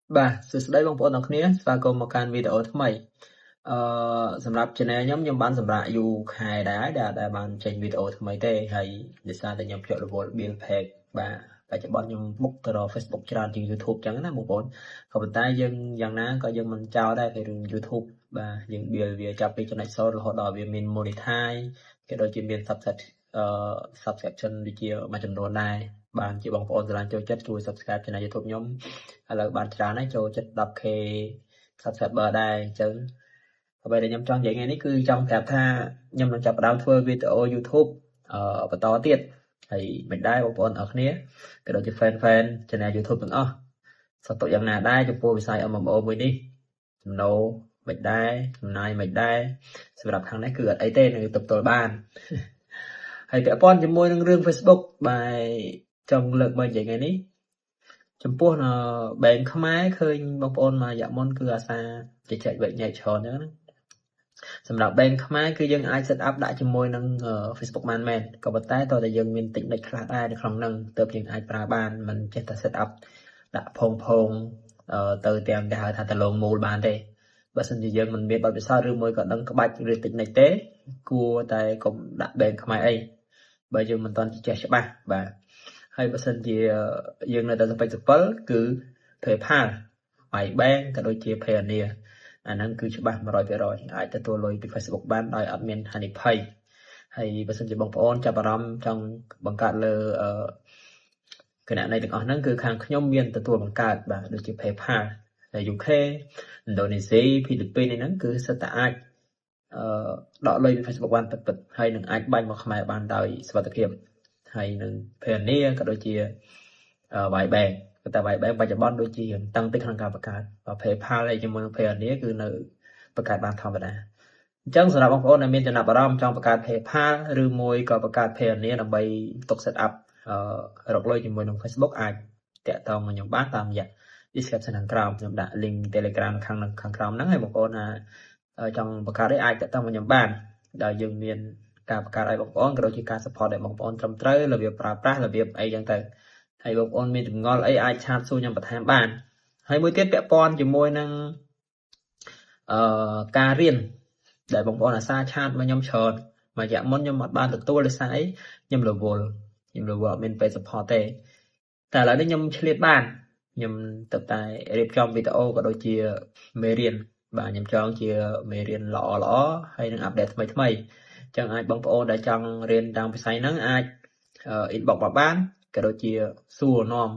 Bà, sự đây bông bồn ở khía và cùng một can video thứ mày. Sầmរាប់ channel ខ្ញុំបានសម្រាប់យូរខែដែរដែលបានចេញវីដេអូថ្មីទេហើយដោយសារតែខ្ញុំភ្ជាប់រវល់ build page បាទបច្ចុប្បន្នខ្ញុំមុខទៅរក Facebook ច្រើនជាង YouTube ចឹងណាបងប្អូនក៏ប៉ុន្តែយើងយ៉ាងណាក៏យើងមិនចោលដែរពីរឿង YouTube បាទយើង build វាចាប់ពីចំណុច0រហូតដល់វាមាន monetize ក៏ដូចជាមាន subscription ដូចជាមួយចំនួនដែរបានជាបងប្អូនស្រឡាញ់ចូលចិត្តជួយ subscribe channel YouTube ខ្ញុំឥឡូវបានច្រើនហើយចូលចិត្ត 10k subscriber ដែរអញ្ចឹងអ្វីដែលខ្ញុំចង់និយាយថ្ងៃនេះគឺចង់ប្រាប់ថាខ្ញុំនឹងចាប់ផ្ដើមធ្វើវីដេអូ YouTube បន្តទៀតហើយមិនដែរបងប្អូនអរគ្នាក៏ដូចជា fan channel YouTube ទាំងអស់សត្វយ៉ាងណាដែរចំពោះវិស័យ MMO មួយនេះចំណូលមិនដែរចំណាយមិនដែរសម្រាប់ខាងនេះគឺអត់អីទេនៅទប់ទល់បានហើយពាក់ព័ន្ធជាមួយនឹងរឿង Facebook បាយចង់លើកមកនិយាយថ្ងៃនេះចំពោះបែងខ្មែរឃើញបងប្អូនមករយៈមុនគឺអាសាជជែកវែកញែកច្រើនអញ្ចឹងណាសម្រាប់ bank ខ្មែរគឺយើងអាច set up ដាក់ជាមួយនឹង Facebook បានមែនក៏ប៉ុន្តែតើយើងមាន technique ខ្លះដែរនៅក្នុងហ្នឹងទើបយើងអាចប្រើបានមិនចេះតែ set up ដាក់ផងទៅទាំងគេហៅថាតលងមូលបានទេបើសិនជាយើងមិនមានបទពិសោធន៍ឬមួយក៏ដឹងក្បាច់ឬ technique ទេគួរតែកុំដាក់ bank ខ្មែរអីបើយើងមិនទាន់ចេះច្បាស់បាទហើយបើសិនជាយើងនៅតែសពេចសពិលគឺ PayPal ហើយ bank ក៏ដូចជា Payoneer អាហ្នឹងគឺច្បាស់ 100% អាចទទួលលុយពី Facebook បានដោយអត់មានហានិភ័យហើយបើសិនជាបងប្អូនចាប់អារម្មណ៍ចង់បង្កើតលើគណនីទាំងអស់ហ្នឹងគឺខាងខ្ញុំមានទទួលបង្កើតបាទដូចជា PayPal នៅ UK ឥណ្ឌូនេស៊ី ហ្វីលីពីនហ្នឹងគឺសិតតែអាចដកលុយពី Facebook បានពិតៗហើយនឹងអាចបាញ់មកខ្មែរបានដោយសុវត្ថិភាពហើយនឹង Payoneer ក៏ដូចជា Ybank តែ Ybank បច្ចុប្បន្នដូចជាតាំងពីក្នុងការបង្កើត PayPal ហើយជាមួយនឹង Payoneer គឺនៅបង្កើតបានធម្មតាអញ្ចឹងសម្រាប់បងប្អូនដែលមានចំណាប់អារម្មណ៍ចង់បង្កើត PayPal ឬមួយក៏បង្កើត Payoneer ដើម្បីទុក set up រកលុយជាមួយនឹង Facebook អាចតាក់ទងមកខ្ញុំបានតាមរយៈ description ខាងក្រោមខ្ញុំដាក់ link Telegram ខាងក្រោមហ្នឹងហើយបងប្អូនណាចង់បង្កើតអាចតាក់ទងមកខ្ញុំបានដែលយើងមានការបង្កើតឲ្យបងប្អូនក៏ដូចជាការ support ឲ្យបងប្អូនត្រឹមត្រូវរបៀបប្រើប្រាស់របៀបអីចឹងទៅហើយបងប្អូនមានចម្ងល់អីអាចឆាតសួរខ្ញុំបន្ថែមបានហើយមួយទៀតពាក់ព័ន្ធជាមួយនឹងការរៀនដែលបងប្អូនអាសាឆាតមកខ្ញុំច្រើនមួយរយៈមុនខ្ញុំអត់បានទទួលដោយសារអីខ្ញុំរវល់អត់មានពេល support ទេតែឥឡូវនេះខ្ញុំឆ្លៀតបានខ្ញុំទៅតែរៀបចំវីដេអូក៏ដូចជាមេរៀនបាទខ្ញុំចង់ជាមេរៀនល្អហើយនឹងអាប់ដេតថ្មីអញ្ចឹងអាចបងប្អូនដែលចង់រៀនតាមវិស័យហ្នឹងអាច inbox មកបានក៏ដូចជាសួរនាំ